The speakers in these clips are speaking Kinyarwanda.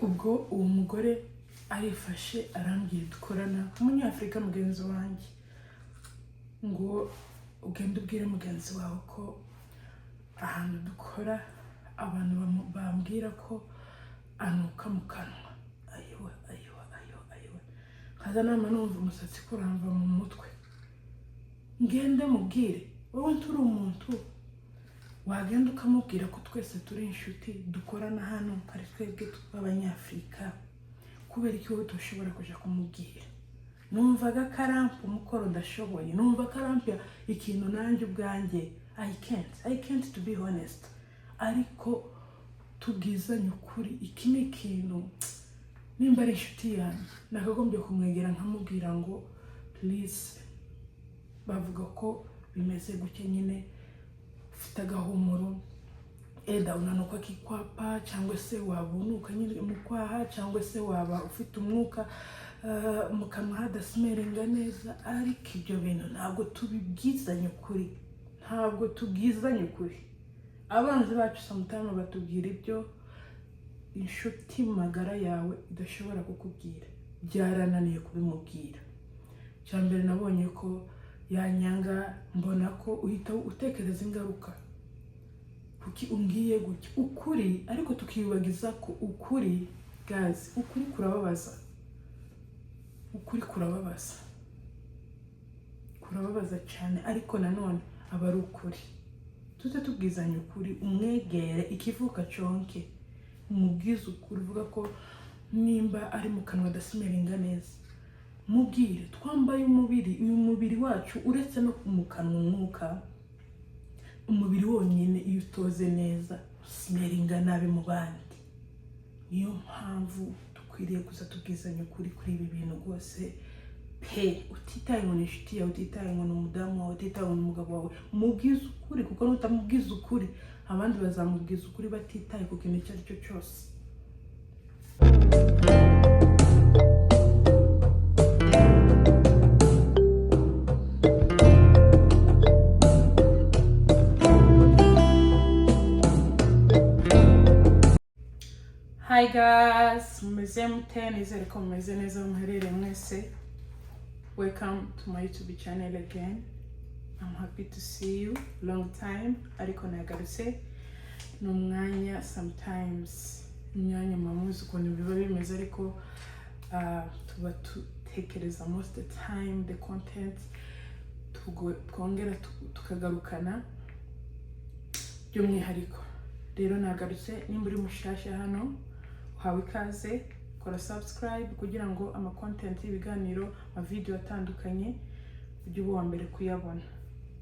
ubwo uwo mugore arifashe arambwira dukorana umunyafurika mugenzi wanjye ngo ugende ubwire mugenzi wawe ko ahantu dukora abantu bambwira ko anuka mu kanwa. Ayiwe kaza nama numva umusatsi kuramva mu mutwe, ngende mubwire wowe turi umuntu wagenda ukamubwira ko twese turi inshuti dukorana hano ari twebwe tw'abanyafurika, kubera iki wowe tushobora kuja kumubwira? Numvaga karampu umukoro ndashoboye, numva karampu ikintu nanjye ubwanjye I can't to be honest, ariko tubwizanye ukuri. Iki ni ikintu nimba ari inshuti yanjye nakagombye kumwegera nkamubwira ngo please, bavuga ko bimeze gutya nyine, ufite agahumuro eda unanuka kikwapa, cyangwa se waba unuka nyine mu kwaha, cyangwa se waba ufite umwuka mu kanwa hadasmeringa neza, ariko ibyo bintu ntabwo tubibwizanye ukuri, ntabwo tubwizanye ukuri. Abanzi bacu sometimes batubwira ibyo inshuti magara yawe idashobora kukubwira. Byarananiye kubimubwira. Cyambere nabonye ko yanyanga, mbona ko uhita utekereza ingaruka kuki umbwiye gutya ukuri, ariko tukibagiza ko ukuri guys, ukuri kurababaza, ukuri kurababaza cyane, ariko nanone aba ari ukuri. Tute tubwizanye ukuri, umwegere ikivuka conke, umubwize ukuri, uvuga ko nimba ari mu kanwa adasmeringa neza, mubwire twambaye umubiri, uyu mubiri wacu uretse no mu kanwa umwuka, umubiri wonyine iyo utoze neza usmeringa nabi mu bandi. Niyo mpamvu dukwiriye kuza tubwizanye ukuri kuri ibi bintu rwose pe, utitaye ngo ni inshuti yawe, utitaye ngo ni umudamu wawe, utitaye ngo ni umugabo wawe, mubwize ukuri, kuko nutamubwiza ukuri abandi bazamubwiza ukuri batitaye ku kintu icyo ari cyo cyose. Hi guys, mumeze mute? Nizere ko mumeze neza muherereye mwese. Welcome to my YouTube channel again. I'm happy to see you, long time, ariko nagarutse n'umwanya sometimes imyanya mamuzi ukuntu biba bimeze, ariko tuba tutekereza most the time the content twongera tukagarukana by'umwihariko. Rero nagarutse, nimba uri mushasha hano uhawe ikaze, kora subscribe kugira ngo ama content y'ibiganiro, ama video atandukanye ujye uba mbere kuyabona.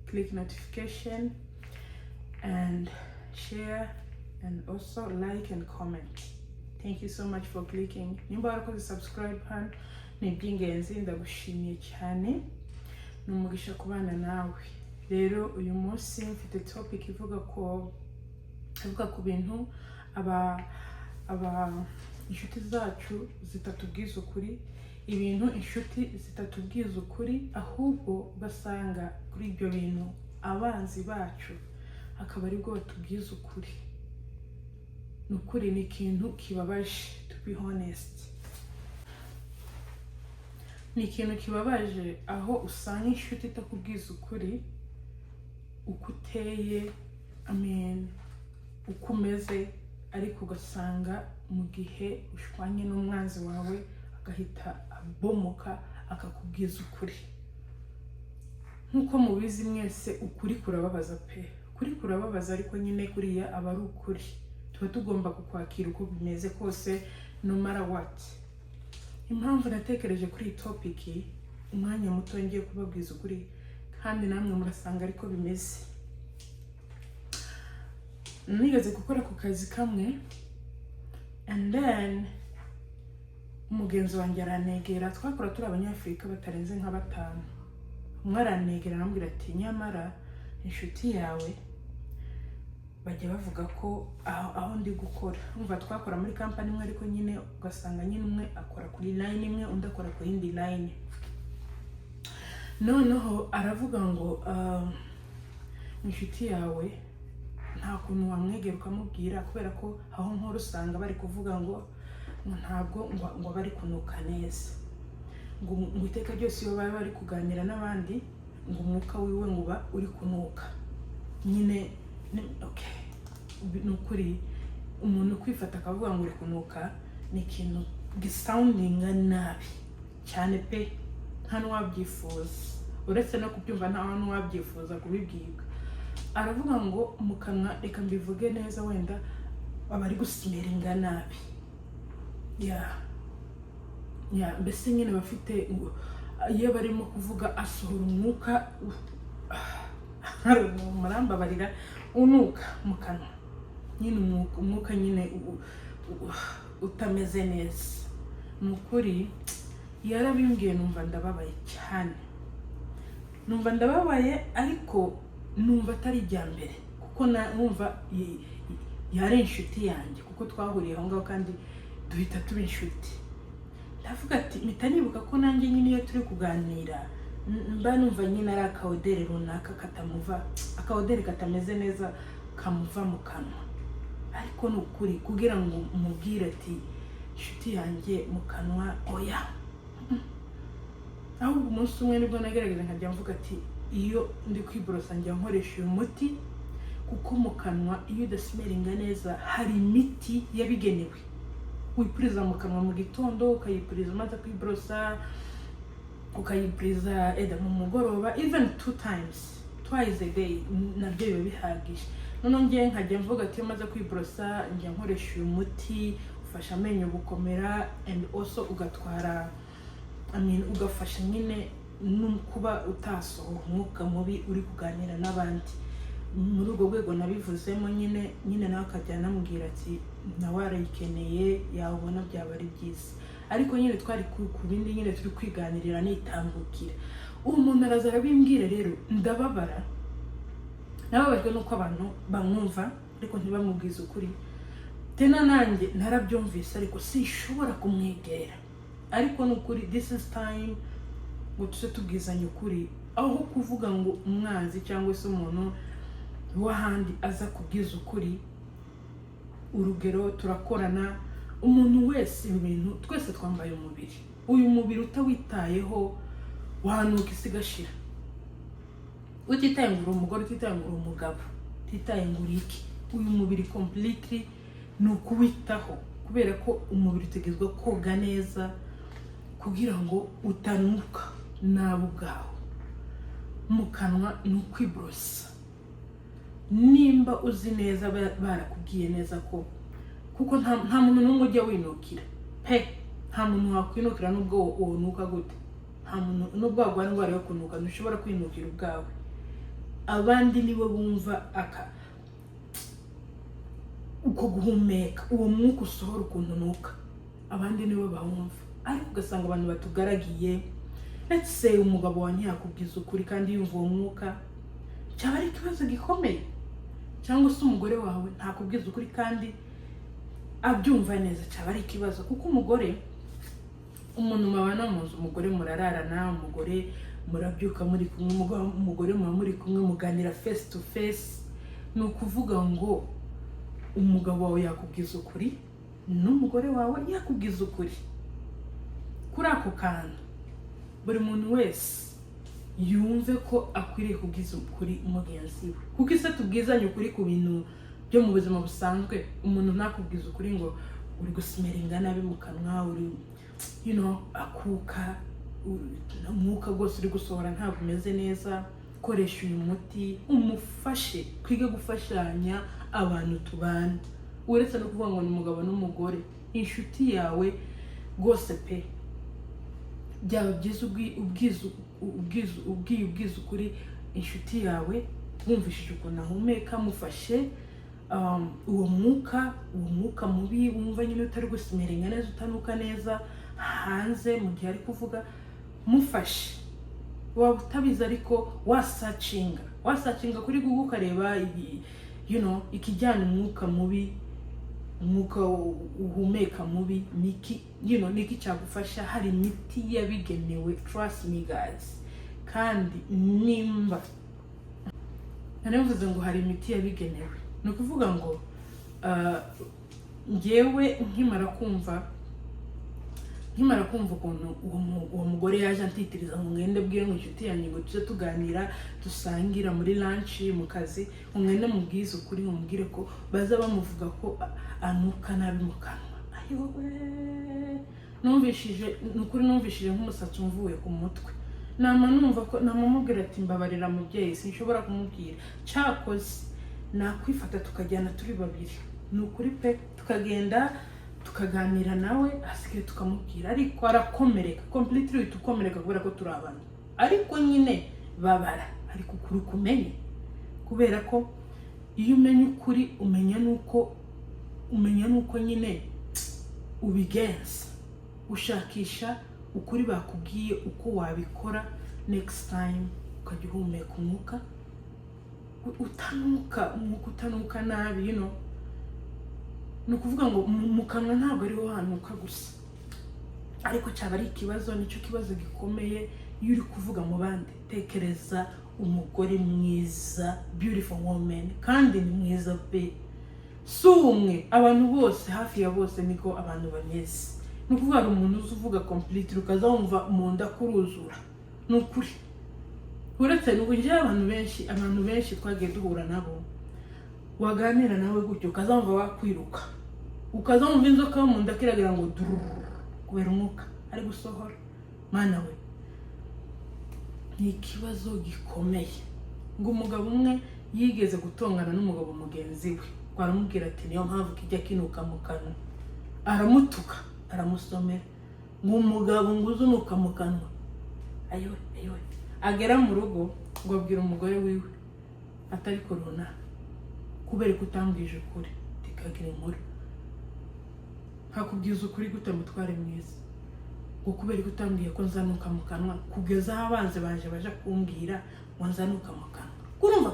Click notification and share and also like and comment. Thank you so much for clicking. Nimba warakoze subscribe hano ni by'ingenzi, ndagushimiye cyane, numugisha kubana nawe. Rero uyu munsi mfite topic ivuga ku bintu aba inshuti zacu zitatubwiza ukuri, ibintu inshuti zitatubwiza ukuri, ahubwo basanga kuri ibyo bintu abanzi bacu akaba ari bwo batubwiza ukuri. Nukuri ni ikintu kibabaje, to be honest. Ni ikintu kibabaje aho usanga inshuti itakubwiza ukuri, uko uteye, uko umeze, ariko ugasanga mu gihe ushwanye n'umwanzi wawe agahita abomoka akakubwiza ukuri. Nkuko mubizi mwese, ukuri kurababaza pe, ukuri kurababaza, ariko nyine kuriya aba ari ukuri. Tuba tugomba kukwakira uko bimeze kose, no matter what. Impamvu natekereje kuri iyi topic, umwanya muto ngiye kubabwiza ukuri, kandi namwe murasanga ariko bimeze. Nigeze gukora ku kazi kamwe, and then umugenzi wanjye aranegera, twakora turi abanyafurika batarenze nka 5. Umwe aranegera arambwira ati nyamara inshuti yawe bajya bavuga ko aho ndi gukora, umva twakora muri company imwe, ariko nyine ugasanga nyine umwe akora kuri line imwe, undi akora ku yindi line. Noneho aravuga ngo inshuti yawe nta kuntu wamwegera ukamubwira, kubera ko aho nkora usanga bari kuvuga ngo ntabwo ngo bari kunuka neza, ngo iteka ryose iyo bari kuganira n'abandi ngo umwuka wiwe ngo uba uri kunuka nyine. Okay, nukuri umuntu kwifata akavuga ngo uri kunuka ni ikintu gisoundinga nabi cyane pe, nta n'uwabyifuza, uretse no kubyumva nta n'uwabyifuza kubibwirwa. Aravuga ngo mu kanwa, reka mbivuge neza, wenda abari gusmeringa nabi, mbese nyine bafite, iyo barimo kuvuga asohora umwuka murambabarira unuka mu kanwa, nyine umwuka nyine utameze neza. Ni ukuri yarabimbwiye, numva ndababaye cyane, numva ndababaye, ariko numva atari ijya mbere, kuko numva yari inshuti yanjye, kuko twahuriye aho ngaho kandi duhita tuba inshuti. Ndavuga ati mpita nibuka ko nanjye nyine iyo turi kuganira mba numva nyine ari akaodere runaka katamuva, akaodere katameze neza kamuva mu kanwa. Ariko ni ukuri kugira ngo umubwire ati inshuti yanjye mu kanwa, oya. Ahubwo umunsi umwe nibwo nagerageza nkajya mvuga ati iyo ndi kwiborosa njya nkoresha uyu muti, kuko mu kanwa iyo udasmeringa neza hari imiti yabigenewe wipuriza mu kanwa mu gitondo, ukayipuriza umaze kwiborosa, ukayipuriza mu mugoroba, even 2 times, twice a day, nabyo biba bihagije. Noneho ngiye nkajya mvuga ati iyo maze kwiborosa njya nkoresha uyu muti, ufasha amenyo gukomera, and also ugatwara, ugafasha nyine kuba utasohora umwuka mubi uri kuganira n'abandi. Muri urwo rwego nabivuzemo nyine nawe akajya anambwira ati nawe arayikeneye, yabona byaba ari byiza. Ariko nyine twari ku bindi nyine turi kwiganirira nitambukira, umuntu araza arabimbwira, rero ndababara, nababajwe nuko abantu bamwumva ariko ntibamubwize ukuri. Tena nanjye narabyumvise ariko sinshobora kumwegera. Ariko nukuri, this is time ngo tuse tubwizanye ukuri, aho kuvuga ngo umwanzi cyangwa se umuntu wahandi aza kubwiza ukuri. Urugero, turakorana, umuntu wese ibintu, twese twambaye umubiri, uyu mubiri utawitayeho wahanuka isi igashira. Utitaye ngo uri umugore, utitaye ngo uri umugabo, utitaye ngo uri iki, uyu mubiri completely ni ukuwitaho, kubera ko umubiri utegezwa koga neza kugira ngo utanuka nabi ubwaho. Mu kanwa ni ukwiborosa, nimba uzi neza barakubwiye neza ko, kuko nta muntu n'umwe ujya winukira pe, nta muntu wakwinukira n'ubwo unuka gute, nta muntu n'ubwo wagwara indwara yo kunuka ntushobora kwinukira ubwawe. Abandi nibo bumva uko guhumeka, uwo mwuka usohora ukuntu unuka, abandi nibo bawumva. Ariko ugasanga abantu batugaragiye, let's say umugabo wanjye yakubwiza ukuri kandi yumva uwo mwuka, cyaba ari ikibazo gikomeye. Cyangwa se umugore wawe ntakubwiza ukuri kandi abyumva neza, cyaba ari ikibazo. Kuko umugore, umuntu mabana mu nzu, umugore murararana, umugore murabyuka muri kumwe, umugore muba muri kumwe muganira face to face. Ni ukuvuga ngo umugabo wawe yakubwiza ukuri, n'umugore wawe yakubwiza ukuri. Kuri ako kantu buri muntu wese yumve ko akwiriye kubwiza ukuri mugenzi we, kuko ise tubwizanye ukuri ku bintu byo mu buzima busanzwe. Umuntu ntakubwiza ukuri ngo uri gusmeringa nabi mu kanwa, uri akuka, umwuka rwose uri gusohora ntabwo umeze neza. Koresha uyu muti, umufashe kwiga gufashanya abantu tubana, uretse no kuvuga ngo ni umugabo n'umugore, inshuti yawe rwose pe. Byaba byiza ubwiza ukuri inshuti yawe, wumvishije ukuntu ahumeka, mufashe uwo mwuka mubi wumva nyine utari gusmeringa neza, utanuka neza hanze mu gihe ari kuvuga, mufashe. Waba utabizi ariko wasacinga kuri Google ukareba ikijyana umwuka mubi, umwuka uhumeka mubi, niki cyagufasha. Hari imiti yabigenewe, trust me guys. Kandi nimba nanavuze ngo hari imiti yabigenewe, ni ukuvuga ngo ngewe nkimara kumva nkimara kumva ukuntu uwo mugore yaje antitiriza ngo mwende bwire ngo inshuti yanjye ngo tuje tuganira dusangira muri lunch mu kazi, umwende mubwize ukuri umubwire ko baza bamuvuga ko anuka nabi mu kanwa. Ayowe numvishije nk'umusatsi umvuye ku mutwe. Numva ko namumubwira ati mbabarira mubyeyi sinshobora kumubwira, cyakoze nakwifata tukajyana turi babiri, ni ukuri pe, tukagenda tukaganira nawe asigaye tukamubwira, ariko arakomereka completely, tukomereka kubera ko turi abantu, ariko nyine babara, ariko ukuri kumenye, kubera ko iyo umenye ukuri umenya nuko nyine ubigenza, ushakisha ukuri bakubwiye uko wabikora next time, ukajya uhumeka umwuka utanuka nabi, ni ukuvuga ngo mu kanwa ntabwo ariho hanuka gusa, ariko cyaba ari ikibazo, nicyo kibazo gikomeye iyo uri kuvuga mu bandi. Tekereza umugore mwiza, beautiful woman, kandi ni mwiza pe, si umwe, abantu bose, hafi ya bose niko abantu bameze. Ni ukuvuga hari umuntu uzi uvuga completely ukaza wumva mu nda kuruzura, ni ukuri. Uretse n'uburyo abantu benshi twagiye duhura nabo, waganira nawe gutyo ukaza wumva wakwiruka, ukaza wumva inzoka mu nda kiragira ngo dururu kubera umwuka ari gusohora. Mana we, ni ikibazo gikomeye. Ngo umugabo umwe yigeze gutongana n'umugabo mugenzi we, baramubwira ati niyo mpamvu kijya kinuka mu kanwa, aramutuka aramusomera ngo umugabo nguze unuka mu kanwa. Ayo agera mu rugo ngo abwira umugore wiwe atari corona, kubera ko utambwije ukuri, tikagira inkuru. Hakubwiza ukuri gute mutware mwiza, ngo kubera ko utambwiye ko nzanuka mu kanwa, kugeza aho abanze baje kumbwira ngo nzanuka mu kanwa. Kurumva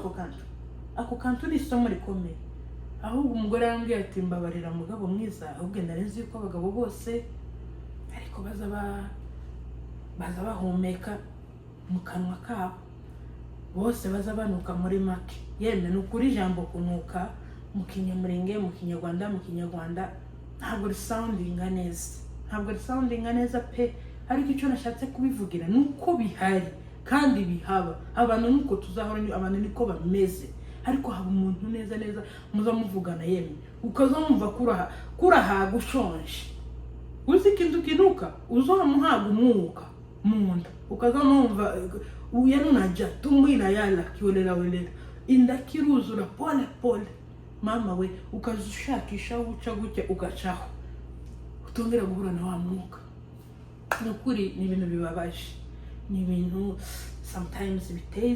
ako kantu ni isomo rikomeye. Ahubwo umugore arambwiye ati mbabarira mugabo mwiza, ahubwo ndarenze yuko abagabo bose ariko baza bahumeka mu kanwa kabo, bose baza banuka muri make. Yemwe ni ukuri ijambo kunuka mu kinyamurenge, mu kinyarwanda ntabwo risoundinga neza pe, ariko icyo nashatse kubivugira ni uko bihari kandi bihaba. Abantu nuko tuzahora, abantu niko bameze, ariko haba umuntu neza muza muvugana, yemwe ukaza mumva kurahaga ushonje, uzi ikintu kinuka uzamuhaga umwuka mu nda, ukaza mumva uyanunaja tumwina yala kiolera inda kiruzura pole. Mama we, ukaza ushakisha uca gutya ugacaho, utongera guhura na wa mwuka. Ni ukuri ni ibintu bibabaje, ni ibintu sometimes biteye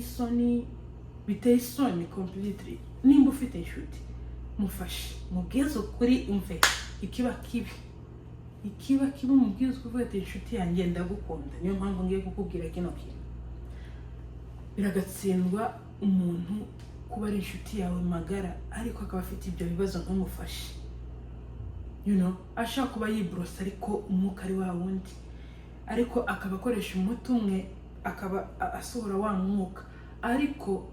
isoni completely. Nimba ufite inshuti mufashe, mubwize ukuri, umve ikiba kibi mubwize kuvuga ati inshuti yanjye ndagukunda, niyo mpamvu ngiye kukubwira kino kintu. Biragatsindwa umuntu kuba ari inshuti yawe magara, ariko akaba afite ibyo bibazo ntumufashe. Ashaka kuba yibrosa ariko umwuka ari wa wundi, ariko akaba akoresha umuti umwe akaba asohora wa mwuka, ariko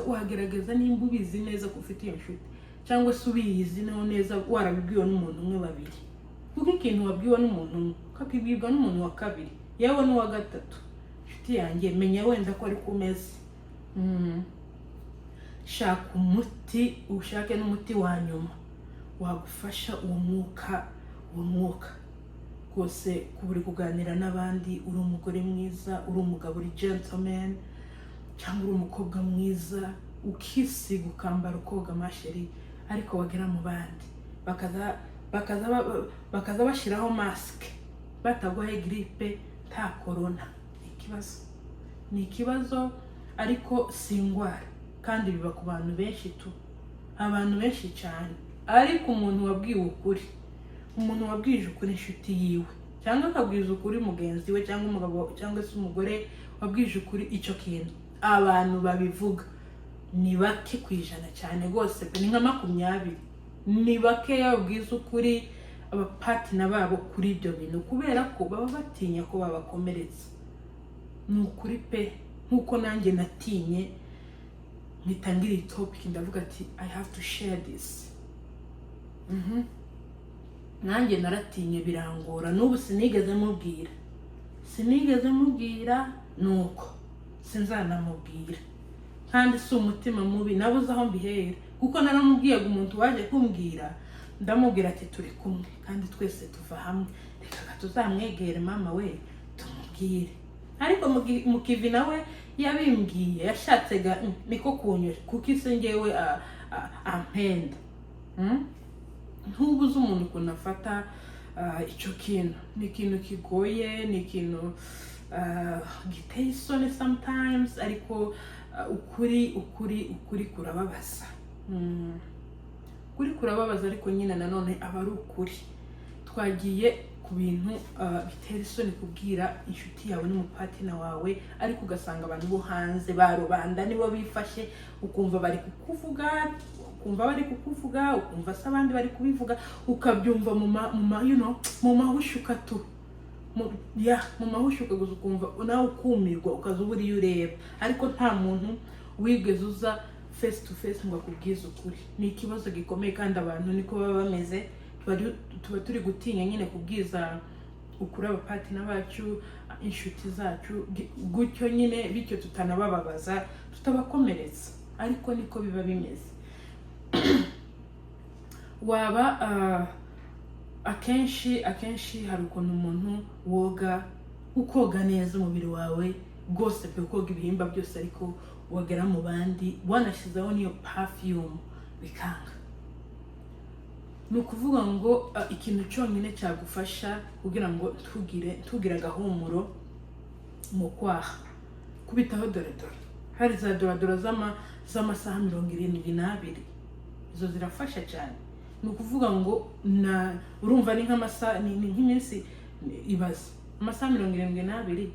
wagerageza nimba ubizi neza ko ufite iyo nshuti, cyangwa se ubizi neza warabibwiwe n'umuntu umwe babiri. Kuko ikintu wabwiwe n'umuntu umwe ukakibwirwa n'umuntu wa kabiri, yewe n'uwa gatatu, inshuti yanjye menya wenda ko ari kumeze. Shaka umuti, ushake n'umuti wa nyuma wagufasha uwo mwuka rwose. Kuba uri kuganira n'abandi, uri umugore mwiza, uri umugabo, uri gentleman, cyangwa uri umukobwa mwiza, ukisiga ukambara ukoga masheri, ariko wagera mu bandi bakaza bashyiraho mask, batagwaye gripe nta corona. Ni ikibazo ariko si indwara, kandi biba ku bantu benshi abantu benshi cyane. Ariko umuntu wabwiwe ukuri, umuntu wabwije ukuri inshuti yiwe, cyangwa akabwiza ukuri mugenzi we, cyangwa umugabo cyangwa se umugore wabwije ukuri icyo kintu, abantu babivuga ni bake ku ijana cyane rwose pe, ni nka 20. Ni bake yabwiza ukuri abapatina babo kuri ibyo bintu, kubera ko baba batinya ko babakomeretsa. Ni ukuri pe, nkuko nanjye natinye ngitangira topic, ndavuga ati I have to share this. nanjye naratinye birangora, n'ubu sinigeze mubwira nuko sinzanamubwira, kandi si umutima mubi nabuze aho mbihera, kuko naramubwiyaga umuntu waje kumbwira ndamubwira ati turi kumwe kandi twese tuva hamwe, reka tuzamwegere mama we tumubwire. Ariko mukivi nawe yabimbwiye yashatsega niko kunyura kuko ise ngewe ampenda. Ntubuze umuntu kunafata icyo kintu, ni ikintu kigoye, ni ikintu giteye isoni sometimes, ariko ukuri kurababaza. Ukuri kurababaza, ariko nyine nanone aba ari ukuri. Twagiye ku bintu bitera isoni kubwira inshuti yawe n'umupatina wawe, ariko ugasanga abantu bo hanze ba rubanda nibo bifashe, ukumva bari kukuvuga, ukumva se abandi bari kubivuga, ukabyumva mu mahushuka tu. Mu mahushuka gusa, ukumva nawe ukumirwa, ukaza uburiye ureba, ariko nta muntu wigeze uza face to face ngo akubwize ukuri. Ni ikibazo gikomeye, kandi abantu niko baba bameze. Tuba turi gutinya nyine kubwiza ukuri abapatina bacu, inshuti zacu, gutyo nyine, bityo tutanabababaza, tutabakomeretsa, ariko niko biba bimeze. Waba akenshi hari ukuntu umuntu ukoga neza umubiri wawe rwose pe, ukoga ibihimba byose, ariko wagera mu bandi wanashyizeho niyo perfume bikanga. Ni ukuvuga ngo ikintu cyonyine cyagufasha kugira ngo tugire agahumuro mu kwaha, kubitaho doradora. Hari za doradora z'amasaha 72, izo zirafasha cyane. Ni ukuvuga ngo urumva ni nk'amasaha, ni nk'iminsi ibaze amasaha 72,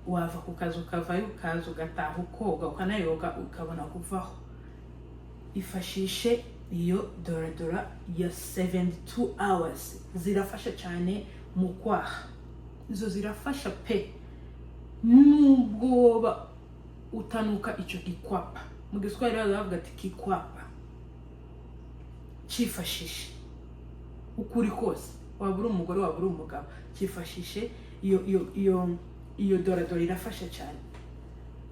wava ku kazi ukavayo, ukaza ugataha ukoga, ukanayoga, ukabona kuvaho. Ifashishe iyo doradora ya 72 hours, zirafasha cyane mu kwaha. Izo zirafasha pe, nubwo utanuka icyo gikwapa. Mu Giswahili bavuga ati kikwapa. Cyifashishe ukuri kose, waba uri umugore waba uri umugabo, cyifashishe iyo doradora irafasha cyane.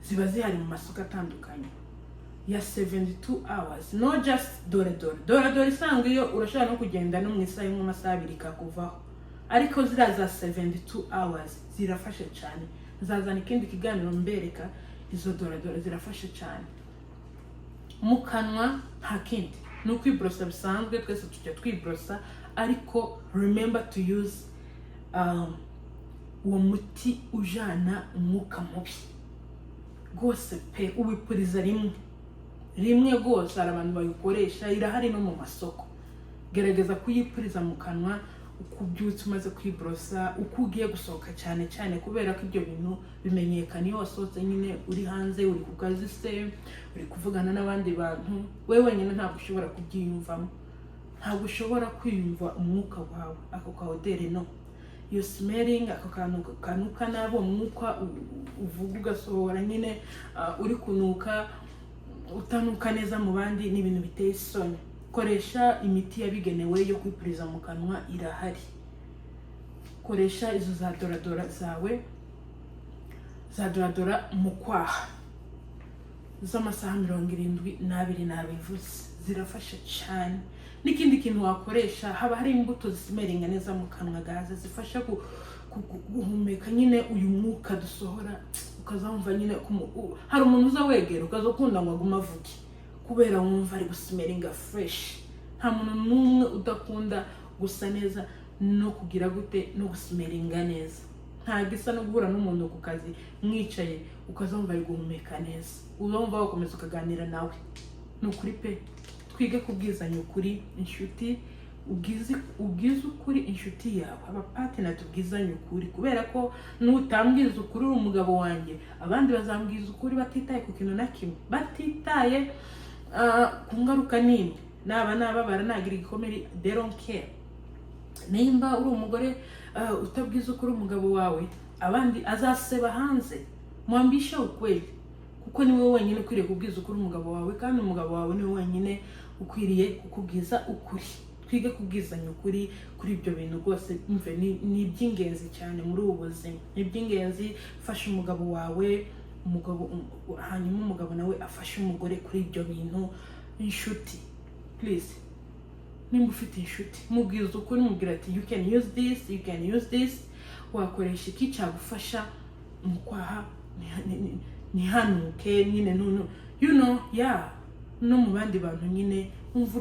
Ziba zihari mu masoko atandukanye ya 72 hours, no just doradora isanzwe iyo urashobora no kugenda no mu isaha imwe amasaha 2 kakuvaho, ariko ziraza 72 hours zirafasha cyane. Nzazana ikindi kiganiro mbereka izo doradora zirafasha cyane. Mu kanwa nta kindi, ni ukwibrosa bisanzwe, twese tujya twibrosa, ariko remember to use uwo muti ujana umwuka mubi rwose pe, ubipuriza rimwe rwose. Hari abantu bayikoresha, irahari no mu masoko. Gerageza kuyipuriza mu kanwa uko ubyutse umaze kwibrosa, uko ugiye gusohoka cyane cyane, kubera ko ibyo bintu bimenyekana iyo wasohotse nyine uri hanze, uri ku kazi se, uri kuvugana n'abandi bantu, wewe wenyine ntabwo ushobora kubyiyumvamo, ntabwo ushobora kwiyumva umwuka wawe, ako kaodere no. You smelling, ako kanuka nabo umwuka uvuga ugasohora nyine, uri kunuka utanuka neza mu bandi, ni ibintu biteye isoni. Koresha imiti yabigenewe yo kwipuriza mu kanwa, irahari. Koresha izo za doradora zawe, za doradora mu kwaha z'amasaha 72 nabivuze, zirafasha cyane. N'ikindi kintu wakoresha, haba hari imbuto zismeringa neza mu kanwa gaze, zifasha guhumeka nyine uyu mwuka dusohora, ukazamva nyine. Hari umuntu uza wegera ukaza ukunda ngo aguma avuge, kubera wumva ari gusmeringa fresh. Nta muntu n'umwe udakunda gusa neza no kugira gute no gusmeringa neza. Nta gisa no guhura n'umuntu ku kazi mwicaye ukazumva ari guhumeka neza, uzumva wakomeza ukaganira nawe. Ni ukuri pe, twige kubwizanya ukuri inshuti, ubwiza ukuri inshuti yawe, abapatina tubwizanye ukuri, kubera ko nutambwiza ukuri uri umugabo wanjye, abandi bazambwiza ukuri batitaye ku kintu na kimwe, batitaye ku ngaruka nini. Naba baranagira igikomere, they don't care. Nimba uri umugore utabwiza ukuri umugabo wawe, abandi azaseba hanze. Mwambisha ukweli, kuko niwe wenyine ukwiriye kubwiza ukuri umugabo wawe, kandi umugabo wawe niwe wenyine ukwiriye kukubwiza ukuri. twige kubwizanya ukuri kuri ibyo bintu rwose. Mve ni iby'ingenzi cyane muri ubu buzima, ni iby'ingenzi. Fasha umugabo wawe, hanyuma umugabo nawe afashe umugore kuri ibyo bintu. Inshuti, please, nimba ufite inshuti mubwiza ukuri, mubwira ati you can use this, you can use this, wakoresha iki cyagufasha mu kwaha ntihanuke nyine, no mu bandi bantu nyine umva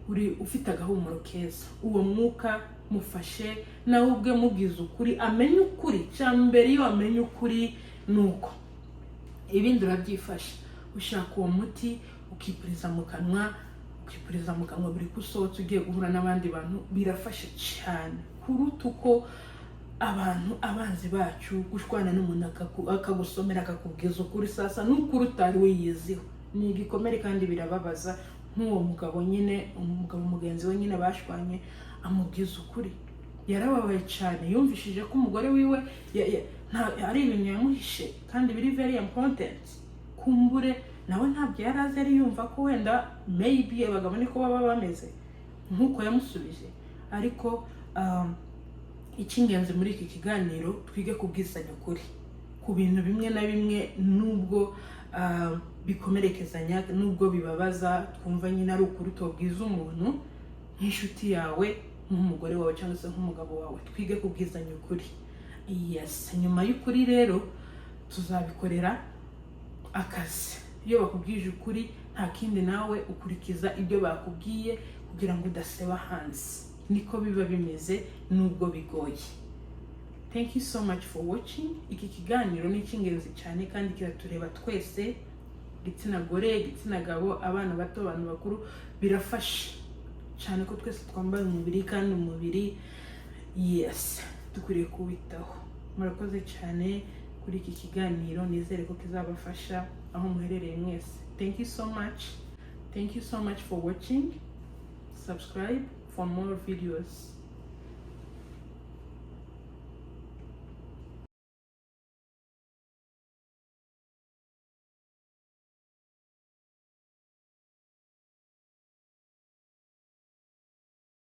uri ufite agahumuro keza. Uwo mwuka mufashe nawe ubwe, mubwiza ukuri, amenye ukuri. Cyambere iyo amenye ukuri nuko ibindi urabyifasha. Ushaka uwo muti ukipuriza mu kanwa, buri kusohotse ugiye guhura n'abandi bantu, birafasha cyane kuruta uko abanzi bacu gushwana n'umuntu akagusomera akakubwiza ukuri sasa n'ukuri utari wiyiziho. Ni igikomere kandi birababaza. Nk'uwo mugabo nyine, umugabo mugenzi we nyine bashwanye, amubwiza ukuri, yarababaye cyane. Yumvishije ko umugore wiwe ari ibintu yamuhishe kandi biri very important. Kumbure nawe ntabyo yari azi, yari yumva ko wenda maybe abagabo niko baba bameze nk'uko yamusubije. Ariko icy'ingenzi muri iki kiganiro, twige kubwizanya ukuri ku bintu bimwe na bimwe, nubwo bikomerekezanya, nubwo bibabaza, twumva nyine ari ukuri tubwiza umuntu nk'inshuti yawe, nk'umugore wawe cyangwa se nk'umugabo wawe. Twige kubwizanya ukuri. Yes, nyuma y'ukuri rero tuzabikorera akazi. Iyo bakubwije ukuri, nta kindi nawe ukurikiza ibyo bakubwiye kugira ngo udaseba hanze. Niko biba bimeze nubwo bigoye. Thank you so much for watching. Iki kiganiro ni icy'ingenzi cyane kandi kiratureba twese, igitsina gore, igitsina gabo, abana bato, abantu bakuru. Birafasha cyane ko twese twambaye umubiri, kandi umubiri dukwiriye kuwitaho. Murakoze cyane kuri iki kiganiro, nizere ko kizabafasha aho muherereye mwese. Thank you so much for watching. Subscribe for more videos.